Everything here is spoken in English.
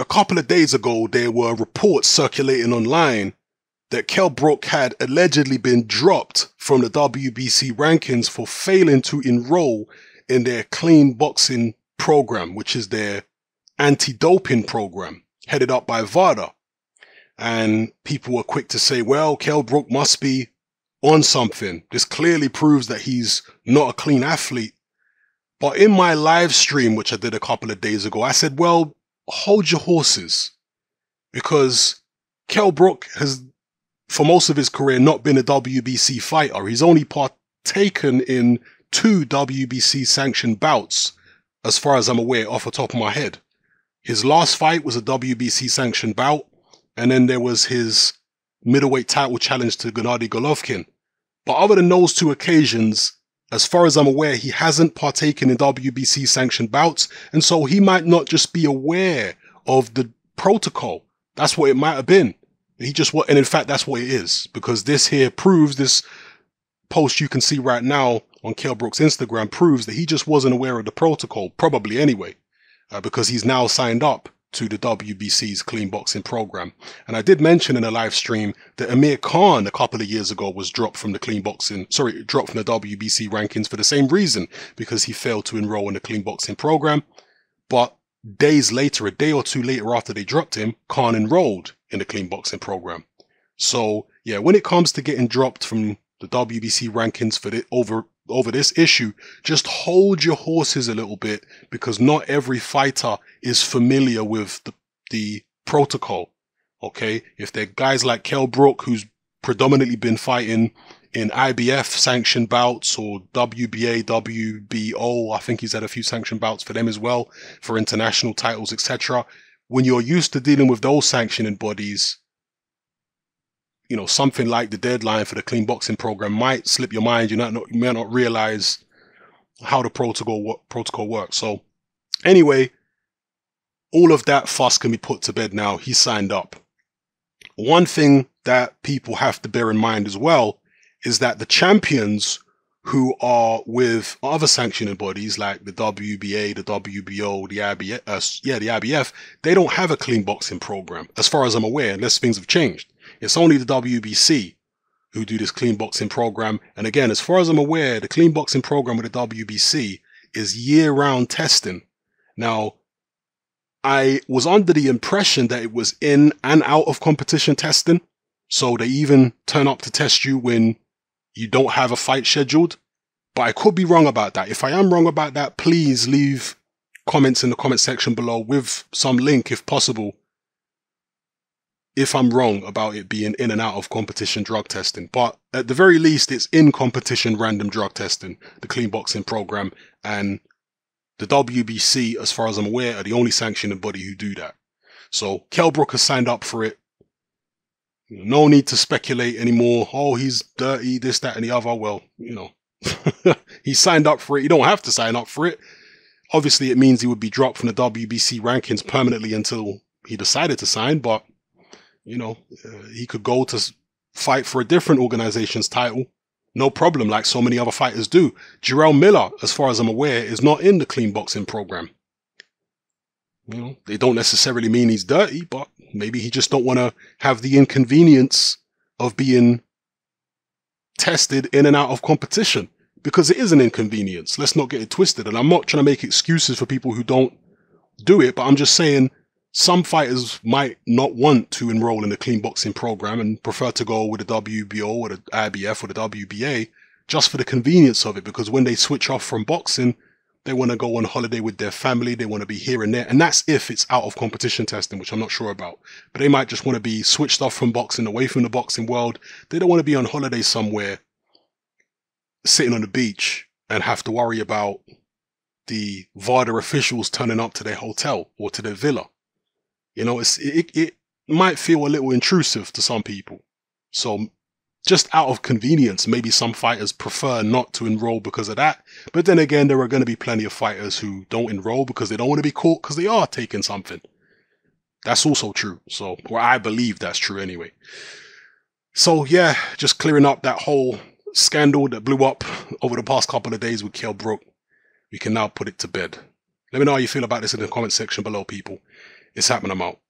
couple of days ago, there were reports circulating online that Kell Brook had allegedly been dropped from the WBC rankings for failing to enroll in their clean boxing program, which is their anti-doping program headed up by Vada. And people were quick to say, well, Kell Brook must be on something. This clearly proves that he's not a clean athlete. But in my live stream, which I did a couple of days ago, I said, well, hold your horses, because Kell Brook has, for most of his career, not been a WBC fighter. He's only partaken in 2 WBC sanctioned bouts, as far as I'm aware, off the top of my head. His last fight was a WBC sanctioned bout, and then there was his middleweight title challenge to Gennady Golovkin. But other than those 2 occasions, as far as I'm aware, he hasn't partaken in WBC sanctioned bouts, and so he might not just be aware of the protocol. That's what it might have been. And in fact, that's what it is, because this here proves, this post you can see right now on Kell Brook's Instagram proves that he just wasn't aware of the protocol, probably anyway, because he's now signed up to the WBC's clean boxing program. And I did mention in a live stream that Amir Khan a couple of years ago was dropped from the dropped from the WBC rankings for the same reason, because he failed to enroll in the clean boxing program. But days later, a day or 2 later after they dropped him, Khan enrolled in the clean boxing program. So yeah, when it comes to getting dropped from the WBC rankings for over this issue, just hold your horses a little bit, because not every fighter is familiar with the protocol. Okay, if they're guys like Kell Brook, who's predominantly been fighting in IBF sanctioned bouts, or WBA, WBO, I think he's had a few sanctioned bouts for them as well, for international titles, etc. When you're used to dealing with those sanctioning bodies, you know, something like the deadline for the clean boxing program might slip your mind. You may not realize how the protocol works. So anyway, all of that fuss can be put to bed now. He signed up. One thing that people have to bear in mind as well is that the champions who are with other sanctioning bodies like the WBA, the WBO, the IBF, they don't have a clean boxing program, as far as I'm aware, unless things have changed. It's only the WBC who do this clean boxing program. And again, as far as I'm aware, the clean boxing program with the WBC is year-round testing. Now, I was under the impression that it was in and out of competition testing. So they even turn up to test you when you don't have a fight scheduled. But I could be wrong about that. If I am wrong about that, please leave comments in the comment section below with some link if possible, if I'm wrong about it being in and out of competition drug testing. But at the very least, it's in competition random drug testing, the clean boxing program, and the WBC, as far as I'm aware, are the only sanctioning body who do that. So Kell Brook has signed up for it. No need to speculate anymore. Oh, he's dirty, this, that, and the other. Well, you know, he signed up for it. You don't have to sign up for it. Obviously, it means he would be dropped from the WBC rankings permanently until he decided to sign, but you know, he could go to fight for a different organization's title. No problem, like so many other fighters do. Jarrell Miller, as far as I'm aware, is not in the clean boxing program. You know, they don't necessarily mean he's dirty, but maybe he just don't want to have the inconvenience of being tested in and out of competition, because it is an inconvenience. Let's not get it twisted. And I'm not trying to make excuses for people who don't do it, but I'm just saying, some fighters might not want to enroll in the clean boxing program and prefer to go with the WBO or the IBF or the WBA just for the convenience of it, because when they switch off from boxing, they want to go on holiday with their family, they want to be here and there, and that's if it's out of competition testing, which I'm not sure about. But they might just want to be switched off from boxing, away from the boxing world. They don't want to be on holiday somewhere, sitting on the beach, and have to worry about the Vada officials turning up to their hotel or to their villa. You know, it might feel a little intrusive to some people. So just out of convenience, maybe some fighters prefer not to enroll because of that. But then again, there are going to be plenty of fighters who don't enroll because they don't want to be caught because they are taking something. That's also true. So, or I believe that's true anyway. So yeah, just clearing up that whole scandal that blew up over the past couple of days with Kell Brook. We can now put it to bed. Let me know how you feel about this in the comment section below, people. It's happening. I'm out.